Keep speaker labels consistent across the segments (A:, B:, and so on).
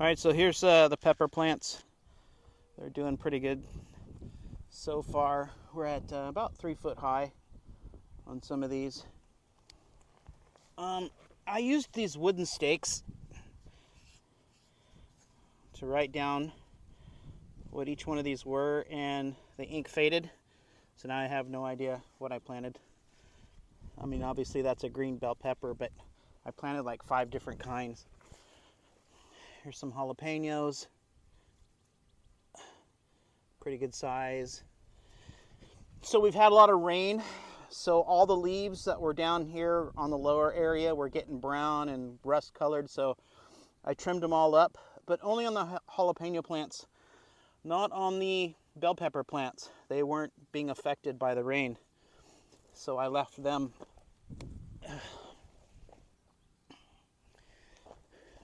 A: All right, so here's the pepper plants. They're doing pretty good so far. We're at about 3 foot high on some of these. I used these wooden stakes to write down what each one of these were, and the ink faded. So now I have no idea what I planted. I mean, obviously that's a green bell pepper, but I planted like 5 different kinds. Here's some jalapenos. Pretty good size. So we've had a lot of rain. So all the leaves that were down here on the lower area were getting brown and rust colored. So I trimmed them all up, but only on the jalapeno plants, not on the bell pepper plants. They weren't being affected by the rain. So I left them.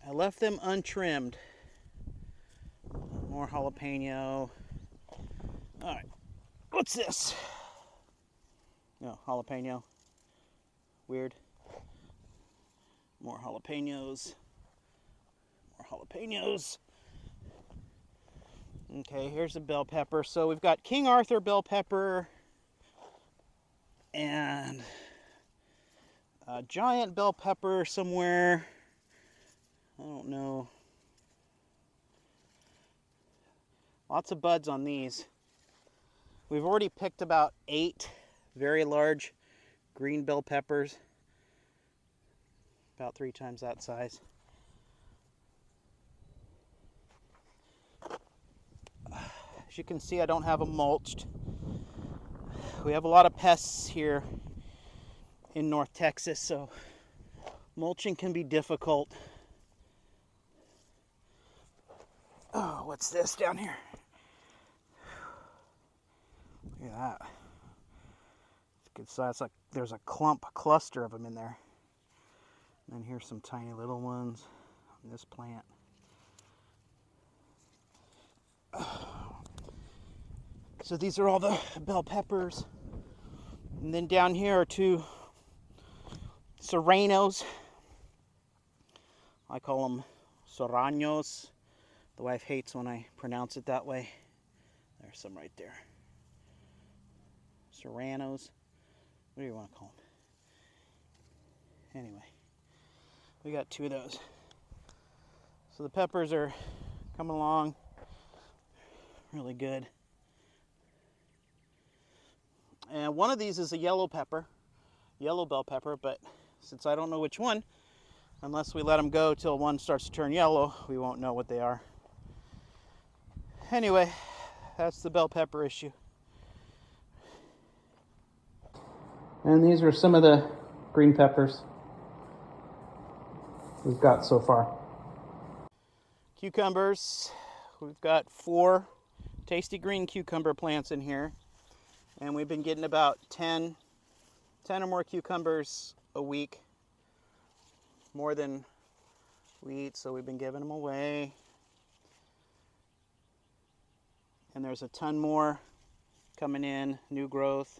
A: I left them untrimmed. More jalapeno. All right, what's this? No, jalapeno. Weird. More jalapenos. More jalapenos. Okay, here's a bell pepper. So we've got King Arthur bell pepper and a giant bell pepper somewhere. I don't know. Lots of buds on these. We've already picked about 8 very large green bell peppers. About 3 times that size. As you can see, I don't have them mulched. We have a lot of pests here in North Texas, so mulching can be difficult. Oh, what's this down here? Look at that. It's good size. Like there's a cluster of them in there. And then here's some tiny little ones on this plant. So these are all the bell peppers. And then down here are 2 serranos. I call them serranos. The wife hates when I pronounce it that way. There's some right there. Serranos. What do you want to call them? Anyway, we got 2 of those. So the peppers are coming along really good. And one of these is a yellow pepper, yellow bell pepper, but since I don't know which one, unless we let them go till one starts to turn yellow, we won't know what they are. Anyway, that's the bell pepper issue. And these are some of the green peppers we've got so far. Cucumbers. We've got 4 tasty green cucumber plants in here. And we've been getting about 10 or more cucumbers a week. More than we eat, so we've been giving them away. And there's a ton more coming in. New growth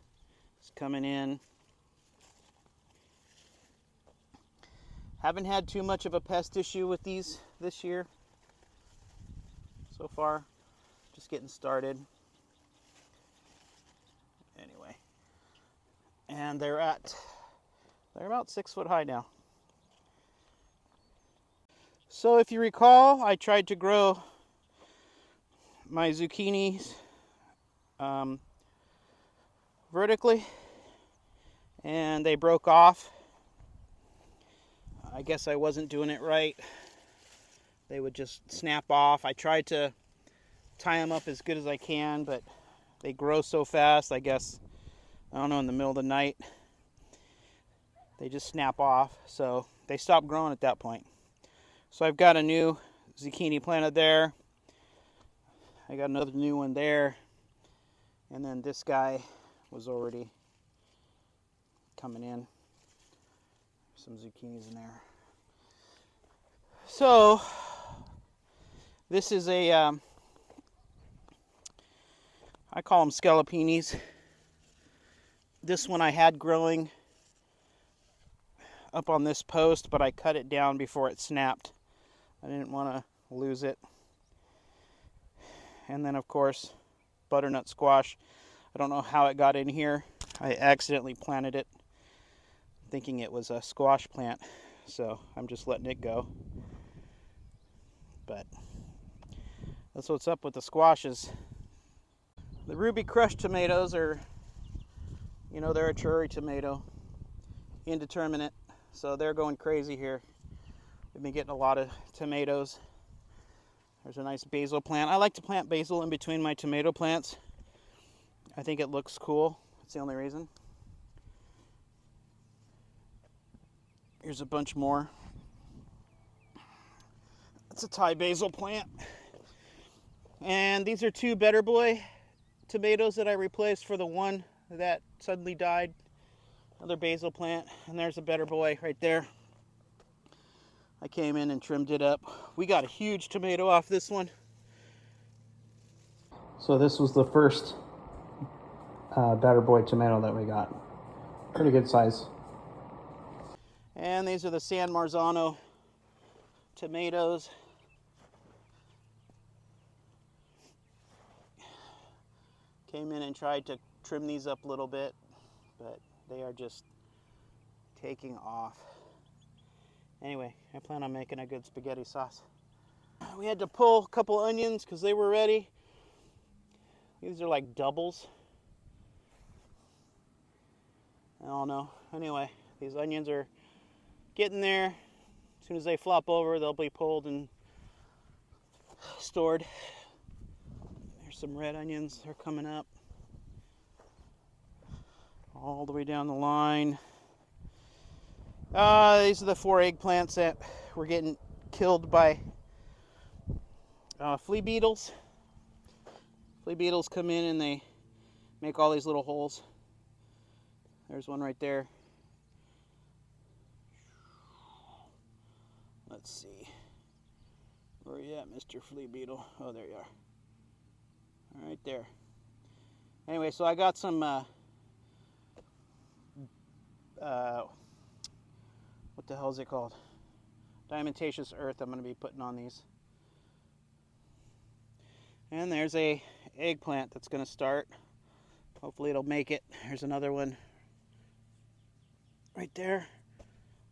A: is coming in. Haven't had too much of a pest issue with these this year so far. Just getting started. Anyway, and they're about 6 foot high now. So if you recall, I tried to grow my zucchinis vertically, and they broke off. I guess I wasn't doing it right. They would just snap off. I tried to tie them up as good as I can, but they grow so fast, I guess, I don't know, in the middle of the night, they just snap off. So they stopped growing at that point. So I've got a new zucchini planted there. I got another new one there. And then this guy was already coming in. Some zucchinis in there. So this is a I call them scallopinis. This one I had growing up on this post, but I cut it down before it snapped. I didn't want to lose it. And then, of course, butternut squash. I don't know how it got in here. I accidentally planted it thinking it was a squash plant, so I'm just letting it go. But that's what's up with the squashes. The ruby crushed tomatoes are, they're a cherry tomato, indeterminate, so they're going crazy here. We've been getting a lot of tomatoes. There's a nice basil plant. I like to plant basil in between my tomato plants. I think it looks cool. That's the only reason. Here's a bunch more. It's a Thai basil plant. And these are 2 Better Boy tomatoes that I replaced for the one that suddenly died. Another basil plant. And there's a Better Boy right there. I came in and trimmed it up. We got a huge tomato off this one. So this was the first Better Boy tomato that we got. Pretty good size. And these are the San Marzano tomatoes. Came in and tried to trim these up a little bit, but they are just taking off. Anyway, I plan on making a good spaghetti sauce. We had to pull a couple onions because they were ready. These are like doubles. I don't know. Anyway, these onions are getting there. As soon as they flop over, they'll be pulled and stored. There's some red onions. They're coming up all the way down the line. These are the 4 eggplants that were getting killed by flea beetles. Flea beetles come in and they make all these little holes. There's one right there. Let's see. Where are you at, Mr. Flea Beetle? Oh, there you are. Right there. Anyway, so I got some what the hell is it called? Diatomaceous earth I'm going to be putting on these. And there's a eggplant that's going to start. Hopefully it'll make it. There's another one right there.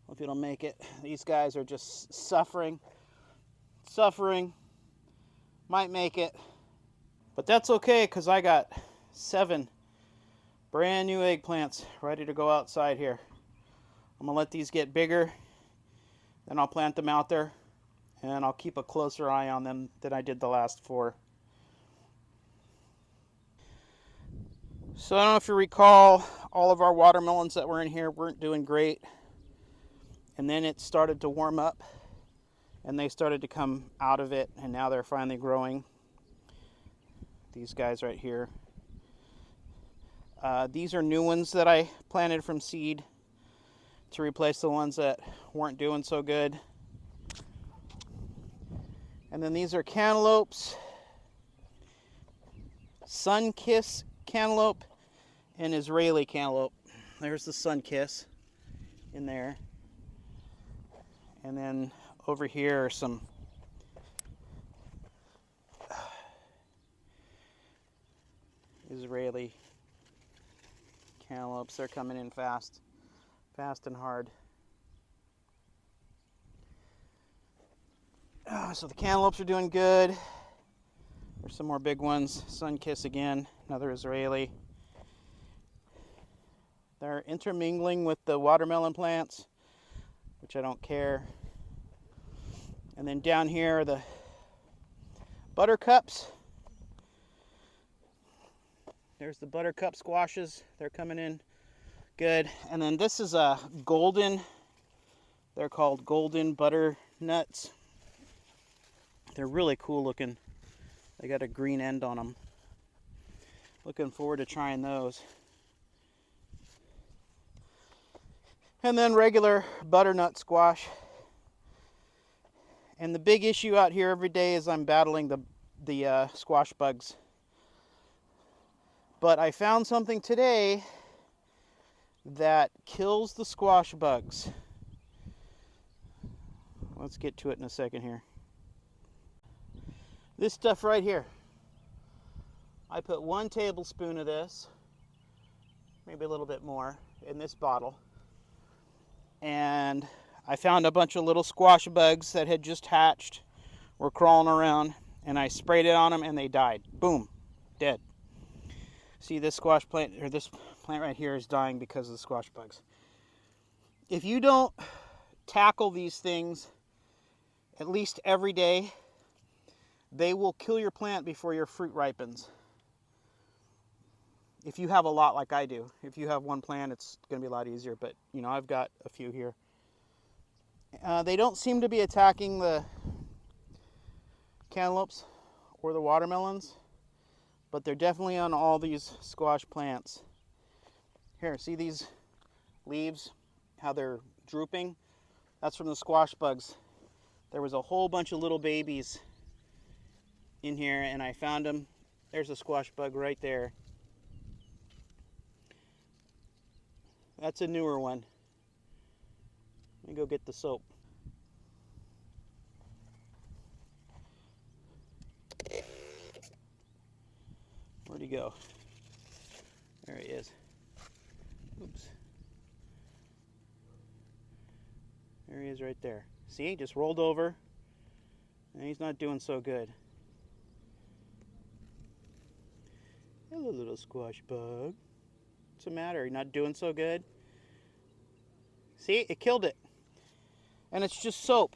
A: Hope it'll make it. These guys are just suffering. Might make it. But that's okay because I got 7 brand new eggplants ready to go outside here. I'm going to let these get bigger. Then I'll plant them out there. And I'll keep a closer eye on them than I did the last 4. So I don't know if you recall, all of our watermelons that were in here weren't doing great. And then it started to warm up. And they started to come out of it. And now they're finally growing. These guys right here. These are new ones that I planted from seed to replace the ones that weren't doing so good. And then these are cantaloupes. Sun-Kiss cantaloupe and Israeli cantaloupe. There's the Sun-Kiss in there. And then over here are some Israeli cantaloupes. They're coming in fast and hard. So the cantaloupes are doing good. There's some more big ones. Sun-Kiss again, another Israeli. They're intermingling with the watermelon plants, which I don't care. And then down here are the buttercups. There's the buttercup squashes. They're coming in good. And then this is a golden. They're called golden butternuts. They're really cool looking. They got a green end on them. Looking forward to trying those. And then regular butternut squash. And the big issue out here every day is I'm battling the squash bugs. But I found something today that kills the squash bugs. Let's get to it in a second here. This stuff right here. I put 1 tablespoon of this, maybe a little bit more, in this bottle. And I found a bunch of little squash bugs that had just hatched, were crawling around, and I sprayed it on them and they died. Boom, dead. See, this squash plant, or this plant right here, is dying because of the squash bugs. If you don't tackle these things at least every day, they will kill your plant before your fruit ripens. If you have a lot like I do. If you have 1 plant, it's going to be a lot easier, but you know, I've got a few here. They don't seem to be attacking the cantaloupes or the watermelons, but they're definitely on all these squash plants. Here, see these leaves, how they're drooping? That's from the squash bugs. There was a whole bunch of little babies in here, and I found them. There's a squash bug right there. That's a newer one. Let me go get the soap. Where'd he go? There he is. Oops. There he is right there. See, he just rolled over, and he's not doing so good. Hello, little squash bug. What's the matter? You're not doing so good? See, it killed it. And it's just soap.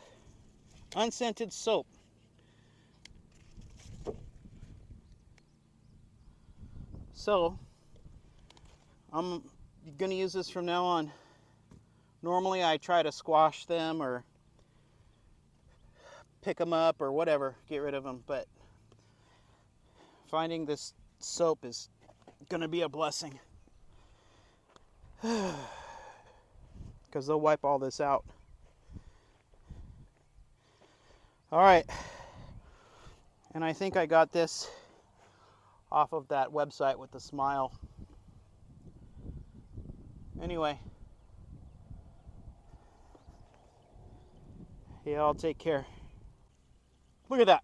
A: Unscented soap. So, I'm going to use this from now on. Normally I try to squash them or pick them up or whatever, get rid of them, but finding this soap is going to be a blessing. Because they'll wipe all this out. All right. And I think I got this off of that website with the smile. Anyway. Yeah, I'll take care. Look at that.